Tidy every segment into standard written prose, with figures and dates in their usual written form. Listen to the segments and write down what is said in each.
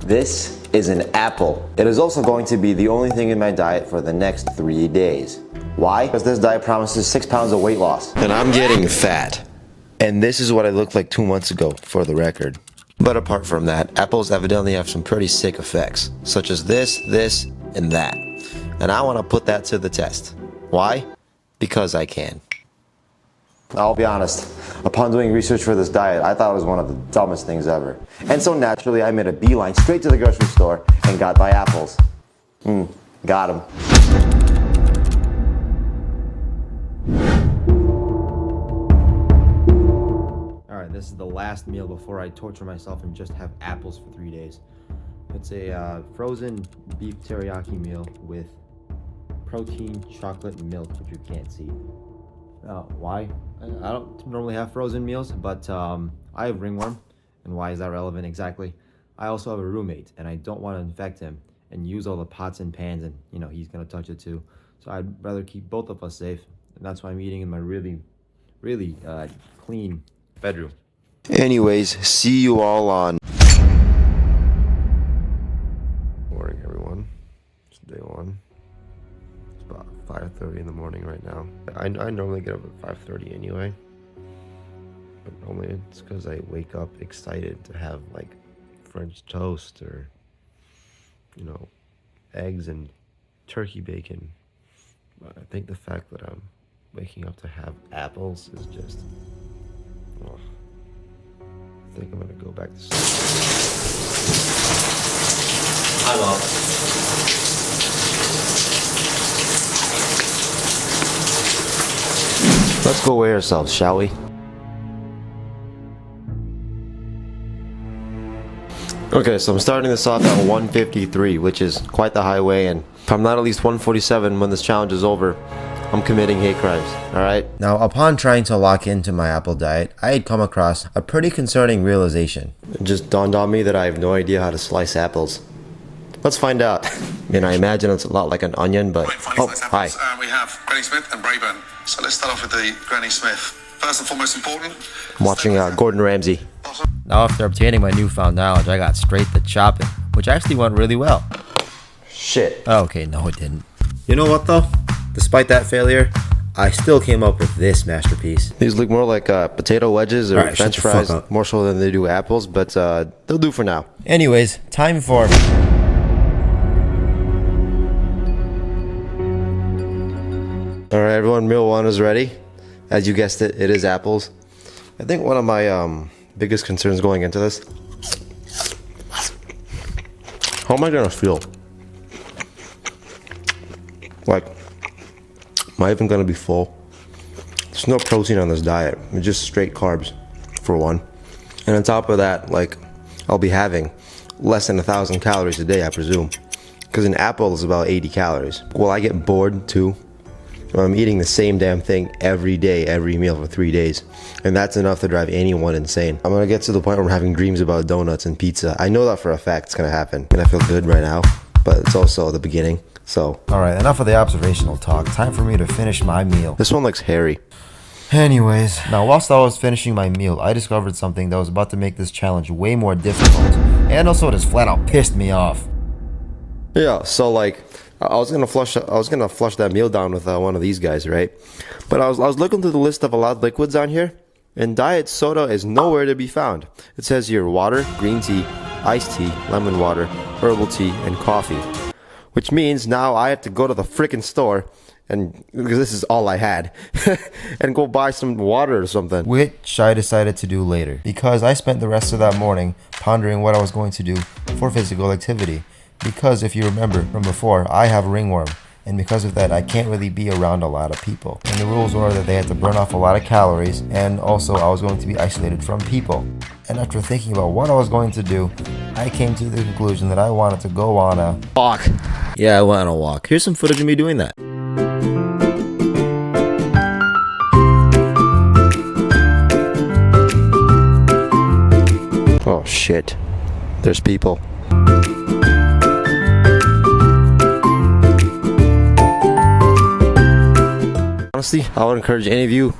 This is an apple. It is also going to be the only thing in my diet for the next 3 days. Why? Because this diet promises 6 pounds of weight loss. And I'm getting fat. And this is what I looked like 2 months ago, for the record. But apart from that, apples evidently have some pretty sick effects, such as this, and that. And I want to put that to the test. Why? Because I can. I'll be honest, upon doing research for this diet, I thought it was one of the dumbest things ever. And so naturally, I made a beeline straight to the grocery store and got my apples. Got them. Alright, this is the last meal before I torture myself and just have apples for 3 days. It's a frozen beef teriyaki meal with protein, chocolate, and milk, which you can't see. Why? I don't normally have frozen meals, but I have ringworm. And why is that relevant exactly? I also have a roommate, and I don't want to infect him and use all the pots and pans, and he's gonna touch it too. So I'd rather keep both of us safe, and that's why I'm eating in my really clean bedroom. Anyways, see you all on. Morning, everyone. It's day one. 5:30 in the morning right now. I normally get up at 5:30 anyway, but normally it's because I wake up excited to have like French toast or eggs and turkey bacon. But I think the fact that I'm waking up to have apples is just I think I'm gonna go back to sleep. I love Let's go weigh ourselves, shall we? Okay, so I'm starting this off at 153, which is quite the high weigh, and if I'm not at least 147 when this challenge is over, I'm committing hate crimes, alright? Now, upon trying to lock into my apple diet, I had come across a pretty concerning realization. It just dawned on me that I have no idea how to slice apples. Let's find out. I imagine it's a lot like an onion, but... hi. We have Granny Smith and Brayburn. So let's start off with the Granny Smith. First and foremost important... I'm watching Gordon Ramsay. Now after obtaining my newfound knowledge, I got straight to chopping, which actually went really well. Shit. Okay, no it didn't. You know what though? Despite that failure, I still came up with this masterpiece. These look more like potato wedges or French fries, more so than they do apples, but they'll do for now. Anyways, time for... Alright everyone, meal one is ready. As you guessed it, it is apples. I think one of my biggest concerns going into this, how am I gonna feel? Like, am I even gonna be full? There's no protein on this diet. It's just straight carbs, for one. And on top of that, like, I'll be having less than 1,000 calories a day, I presume. Because an apple is about 80 calories. Will I get bored too? I'm eating the same damn thing every day, every meal for 3 days. And that's enough to drive anyone insane. I'm gonna get to the point where I'm having dreams about donuts and pizza. I know that for a fact it's gonna happen. And I feel good right now, but it's also the beginning, so. Alright, enough of the observational talk. Time for me to finish my meal. This one looks hairy. Anyways, now whilst I was finishing my meal, I discovered something that was about to make this challenge way more difficult. And also it just flat out pissed me off. Yeah, so like, I was gonna flush that meal down with one of these guys, right? But I was looking through the list of allowed liquids on here, and diet soda is nowhere to be found. It says here water, green tea, iced tea, lemon water, herbal tea, and coffee. Which means now I have to go to the frickin' store, and because this is all I had, and go buy some water or something. Which I decided to do later, because I spent the rest of that morning pondering what I was going to do for physical activity. Because if you remember from before, I have ringworm, and because of that I can't really be around a lot of people. And the rules were that they had to burn off a lot of calories, and also I was going to be isolated from people. And after thinking about what I was going to do, I came to the conclusion that I wanted to go on a walk. Yeah, I went on a walk. Here's some footage of me doing that. Oh shit, there's people. Honestly, I would encourage any of you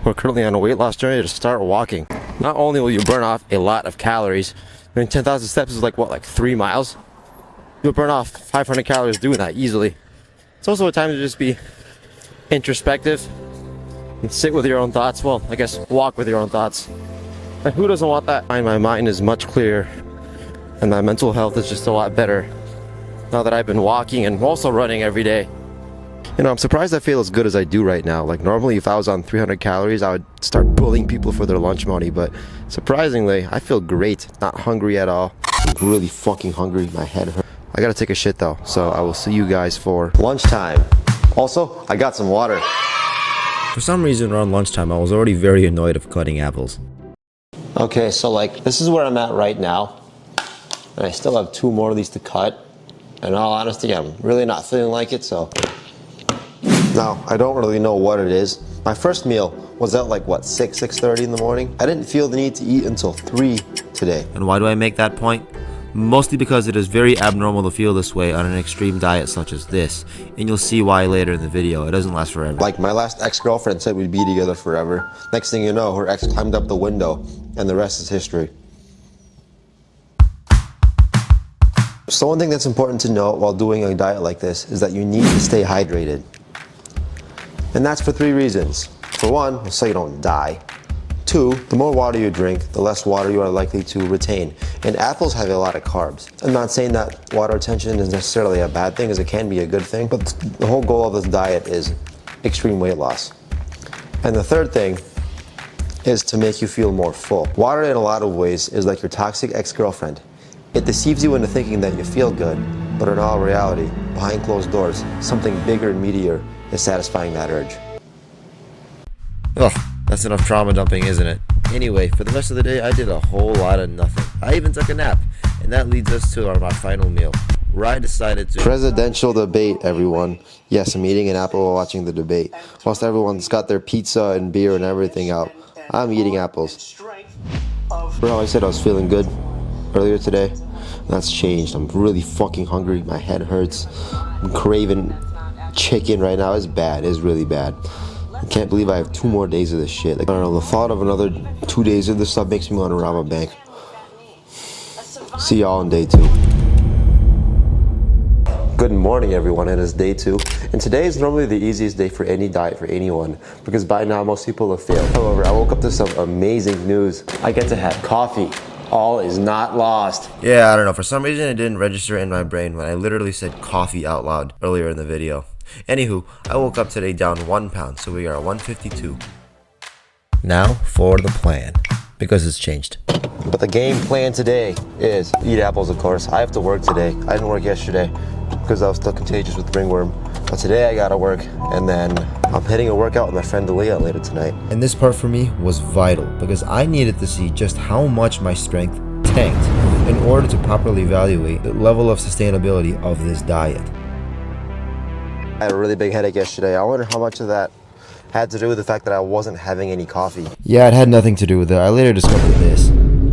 who are currently on a weight loss journey to start walking. Not only will you burn off a lot of calories, I mean, 10,000 steps is like what, like 3 miles? You'll burn off 500 calories doing that easily. It's also a time to just be introspective and sit with your own thoughts. Well, I guess walk with your own thoughts. And who doesn't want that? My mind is much clearer and my mental health is just a lot better now that I've been walking and also running every day. You know, I'm surprised I feel as good as I do right now. Like normally if I was on 300 calories, I would start bullying people for their lunch money, but surprisingly, I feel great. Not hungry at all. I'm really fucking hungry. My head hurts. I gotta take a shit though, so I will see you guys for lunchtime. Also, I got some water. For some reason around lunchtime, I was already very annoyed of cutting apples. Okay, so like, this is where I'm at right now. And I still have 2 more of these to cut. In all honesty, I'm really not feeling like it, so. Now, I don't really know what it is. My first meal was at like, what, 6:30 in the morning? I didn't feel the need to eat until 3 today. And why do I make that point? Mostly because it is very abnormal to feel this way on an extreme diet such as this, and you'll see why later in the video. It doesn't last forever. Like my last ex-girlfriend said we'd be together forever. Next thing you know, her ex climbed up the window, and the rest is history. So one thing that's important to note while doing a diet like this is that you need to stay hydrated. And that's for 3 reasons. For one, so you don't die. 2, the more water you drink, the less water you are likely to retain. And apples have a lot of carbs. I'm not saying that water retention is necessarily a bad thing, as it can be a good thing, but the whole goal of this diet is extreme weight loss. And the third thing is to make you feel more full. Water in a lot of ways is like your toxic ex-girlfriend. It deceives you into thinking that you feel good, but in all reality, behind closed doors, something bigger and meatier is satisfying that urge. Ugh. That's enough trauma dumping, isn't it? Anyway, for the rest of the day, I did a whole lot of nothing. I even took a nap. And that leads us to my final meal, where I decided to... Presidential debate, everyone. Yes, I'm eating an apple while watching the debate. Whilst everyone's got their pizza and beer and everything out, I'm eating apples. Bro, I said I was feeling good earlier today. That's changed. I'm really fucking hungry. My head hurts. I'm craving chicken right now. It's bad. It's really bad. I can't believe I have 2 more days of this shit. Like, I don't know, the thought of another 2 days of this stuff makes me want to rob a bank. See y'all on day 2. Good morning, everyone. It is day 2. And today is normally the easiest day for any diet for anyone, because by now most people have failed. However, I woke up to some amazing news. I get to have coffee. All is not lost. Yeah, I don't know. For some reason, it didn't register in my brain when I literally said coffee out loud earlier in the video. Anywho, I woke up today down 1 pound, so we are at 152. Now for the plan, because it's changed. But the game plan today is eat apples, of course. I have to work today. I didn't work yesterday because I was still contagious with ringworm. But today I gotta work, and then I'm hitting a workout with my friend Aaliyah later tonight. And this part for me was vital, because I needed to see just how much my strength tanked in order to properly evaluate the level of sustainability of this diet. I had a really big headache yesterday. I wonder how much of that had to do with the fact that I wasn't having any coffee. Yeah, it had nothing to do with it. I later discovered this.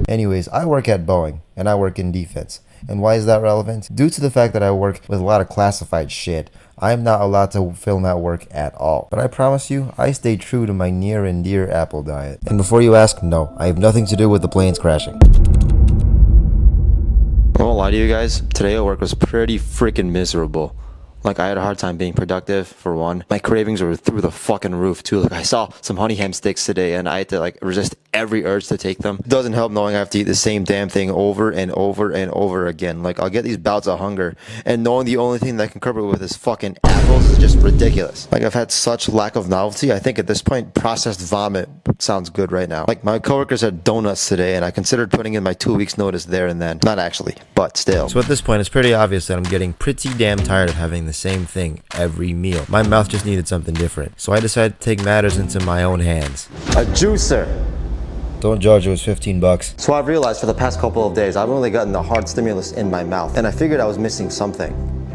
Anyways, I work at Boeing, and I work in defense. And why is that relevant? Due to the fact that I work with a lot of classified shit, I am not allowed to film at work at all. But I promise you, I stay true to my near and dear apple diet. And before you ask, no, I have nothing to do with the planes crashing. I won't lie to you guys, today at work was pretty freaking miserable. Like, I had a hard time being productive, for one. My cravings were through the fucking roof, too. Like, I saw some honey ham sticks today, and I had to, like, resist every urge to take them. It doesn't help knowing I have to eat the same damn thing over and over and over again. Like, I'll get these bouts of hunger, and knowing the only thing that I can curb it with is fucking apples is just ridiculous. Like, I've had such lack of novelty, I think at this point, processed vomit sounds good right now. Like, my coworkers had donuts today, and I considered putting in my 2 weeks notice there and then. Not actually, but still. So at this point, it's pretty obvious that I'm getting pretty damn tired of having the same thing every meal. My mouth just needed something different, so I decided to take matters into my own hands. A juicer! Don't judge, it was $15. So I've realized for the past couple of days, I've only gotten the hard stimulus in my mouth, and I figured I was missing something.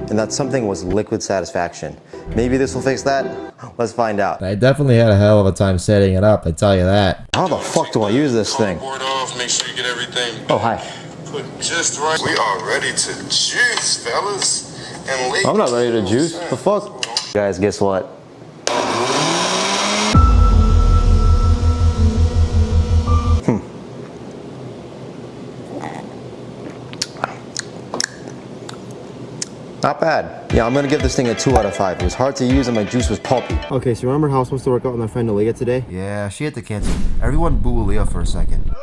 And that something was liquid satisfaction. Maybe this will fix that? Let's find out. I definitely had a hell of a time setting it up, I tell you that. How the fuck do I use this thing? Board off, make sure you get everything. Oh, hi. Put just right. We are ready to juice, fellas. And ladies. I'm not ready to juice. The fuck? Guys, guess what? Not bad. Yeah, I'm gonna give this thing a 2 out of 5. It was hard to use and my juice was pulpy. Okay, so remember how I was supposed to work out with my friend Aaliyah today? Yeah, she had to cancel. Everyone boo Aaliyah for a second.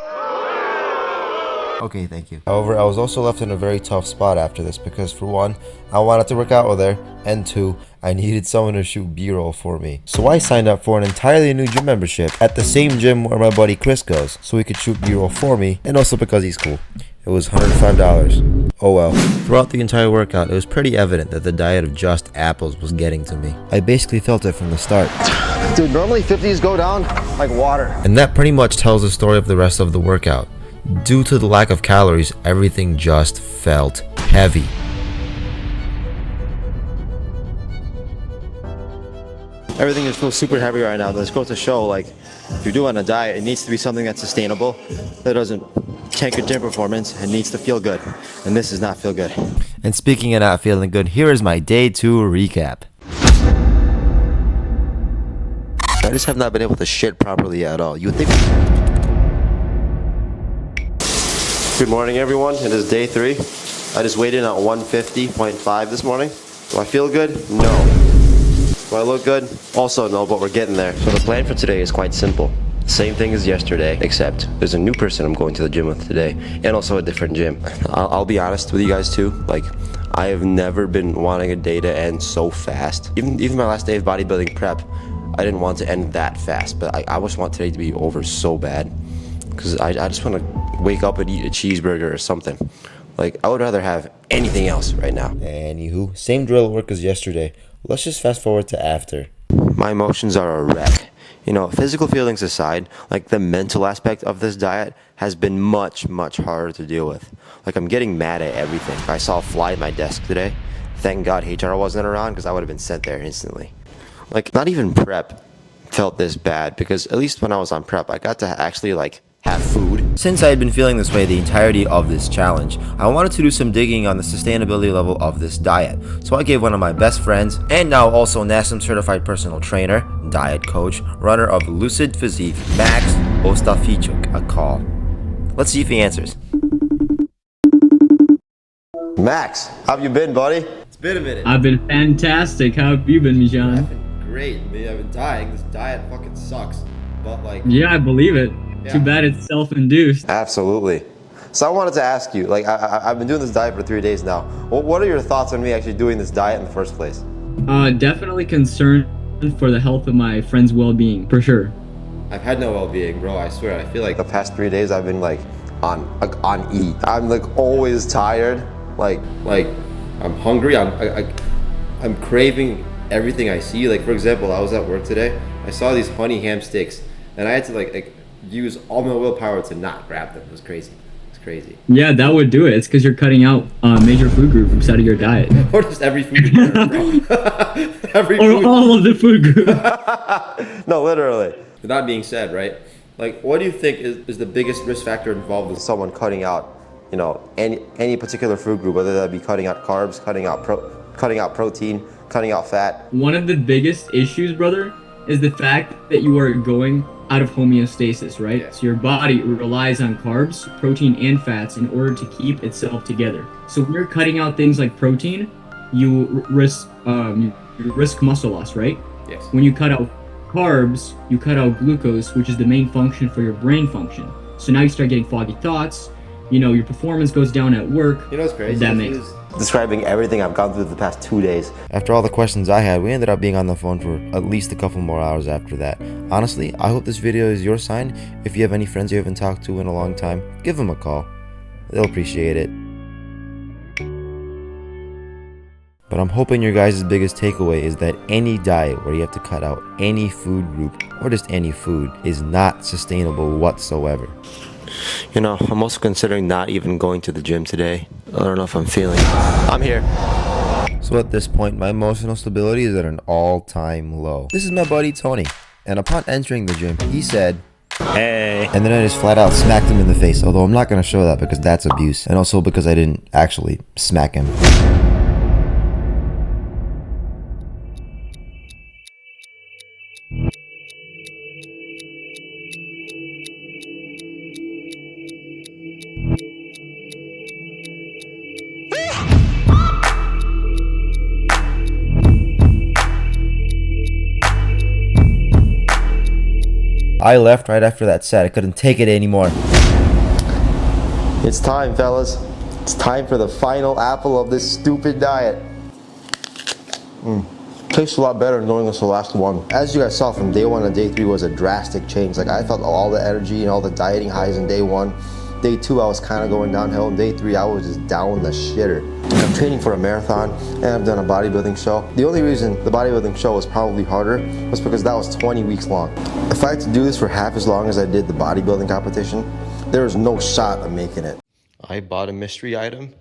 Okay, thank you. However, I was also left in a very tough spot after this because for one, I wanted to work out with her, and two, I needed someone to shoot B-roll for me. So I signed up for an entirely new gym membership at the same gym where my buddy Chris goes, so he could shoot B-roll for me, and also because he's cool. It was $105. Oh well. Throughout the entire workout, it was pretty evident that the diet of just apples was getting to me. I basically felt it from the start. Dude, normally 50s go down like water. And that pretty much tells the story of the rest of the workout. Due to the lack of calories, everything just felt heavy. Everything just feels super heavy right now. This goes to show, like, if you're doing a diet, it needs to be something that's sustainable, that doesn't tank your gym performance. It needs to feel good, and this does not feel good. And speaking of not feeling good, here is my day 2 recap. I just have not been able to shit properly at all. You would think... Good morning, everyone. It is day 3. I just weighed in at 150.5 this morning. Do I feel good? No. Do I look good? Also no, but we're getting there. So the plan for today is quite simple. Same thing as yesterday, except there's a new person I'm going to the gym with today, and also a different gym. I'll be honest with you guys too. Like, I have never been wanting a day to end so fast. Even my last day of bodybuilding prep, I didn't want to end that fast, but I just want today to be over so bad. Because I just want to wake up and eat a cheeseburger or something. Like, I would rather have anything else right now. Anywho, same drill at work as yesterday. Let's just fast forward to after. My emotions are a wreck. You know, physical feelings aside, like the mental aspect of this diet has been much, much harder to deal with. Like, I'm getting mad at everything. I saw a fly at my desk today. Thank God HR wasn't around because I would have been sent there instantly. Like, not even prep felt this bad because at least when I was on prep, I got to actually, like, have food. Since I had been feeling this way the entirety of this challenge, I wanted to do some digging on the sustainability level of this diet. So I gave one of my best friends, and now also NASM certified personal trainer, diet coach, runner of Lucid Physique, Max Ostafichuk, a call. Let's see if he answers. Max, how have you been, buddy? It's been a minute. I've been fantastic. How have you been, Mijan? I've been great. I've been dying. This diet fucking sucks. But like... Yeah, I believe it. Yeah. Too bad it's self-induced. Absolutely. So I wanted to ask you, like, I've been doing this diet for 3 days now. What are your thoughts on me actually doing this diet in the first place? Definitely concerned for the health of my friend's well-being, for sure. I've had no well-being, bro. I swear. I feel like The past 3 days I've been like on E. I'm like always tired. Like I'm hungry. I'm craving everything I see. Like, for example, I was at work today. I saw these honey ham sticks, and I had to like use all my willpower to not grab them. It was crazy. It's crazy. Yeah, that would do it. It's because you're cutting out major food groups out of your diet. Or just every food group, bro. Every Or food. all of the food groups. no, literally. With that being said, right? Like, what do you think is the biggest risk factor involved with Someone cutting out, you know, any particular food group, whether that be cutting out carbs, cutting out protein, cutting out fat. One of the biggest issues, brother, is the fact that you are going out of homeostasis, right? Yeah. So your body relies on carbs, protein, and fats in order to keep itself together. So when you're cutting out things like protein, you risk muscle loss, right? Yes. When you cut out carbs, you cut out glucose, which is the main function for your brain function. So now you start getting foggy thoughts. You know, your performance goes down at work. You know what's crazy? That makes Describing everything I've gone through the past 2 days. After all the questions I had, we ended up being on the phone for at least a couple more hours after that. Honestly, I hope this video is your sign. If you have any friends you haven't talked to in a long time, give them a call. They'll appreciate it. But I'm hoping your guys' biggest takeaway is that any diet where you have to cut out any food group or just any food is not sustainable whatsoever. You know, I'm also considering not even going to the gym today. I don't know if I'm feeling. I'm here. So at this point, my emotional stability is at an all-time low. This is my buddy Tony, and upon entering the gym, he said, "Hey," and then I just flat out smacked him in the face, although I'm not going to show that because that's abuse, and also because I didn't actually smack him. I left right after that set. I couldn't take it anymore. It's time, fellas. It's time for the final apple of this stupid diet. Tastes a lot better knowing it's the last one. As you guys saw, from day 1 to day 3 was a drastic change. Like, I felt all the energy and all the dieting highs in day 1. Day 2, I was kind of going downhill. And day 3, I was just down the shitter. I'm training for a marathon and I've done a bodybuilding show. The only reason the bodybuilding show was probably harder was because that was 20 weeks long. If I had to do this for half as long as I did the bodybuilding competition, there was no shot of making it. I bought a mystery item,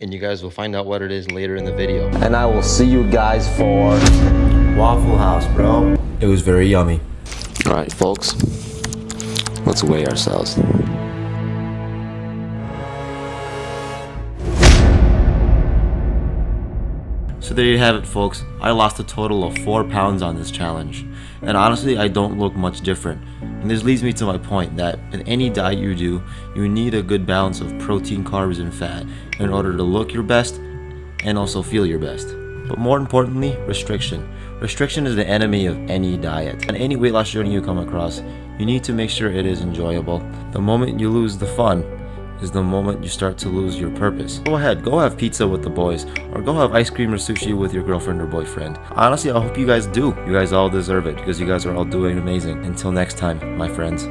and you guys will find out what it is later in the video. And I will see you guys for Waffle House, bro. It was very yummy. All right, folks, let's weigh ourselves. So there you have it, folks. I lost a total of 4 pounds on this challenge. And honestly, I don't look much different. And this leads me to my point that in any diet you do, you need a good balance of protein, carbs, and fat in order to look your best and also feel your best. But more importantly, restriction. Restriction is the enemy of any diet. On any weight loss journey you come across, you need to make sure it is enjoyable. The moment you lose the fun is the moment you start to lose your purpose. Go ahead, go have pizza with the boys, or go have ice cream or sushi with your girlfriend or boyfriend. Honestly, I hope you guys do. You guys all deserve it because you guys are all doing amazing. Until next time, my friends.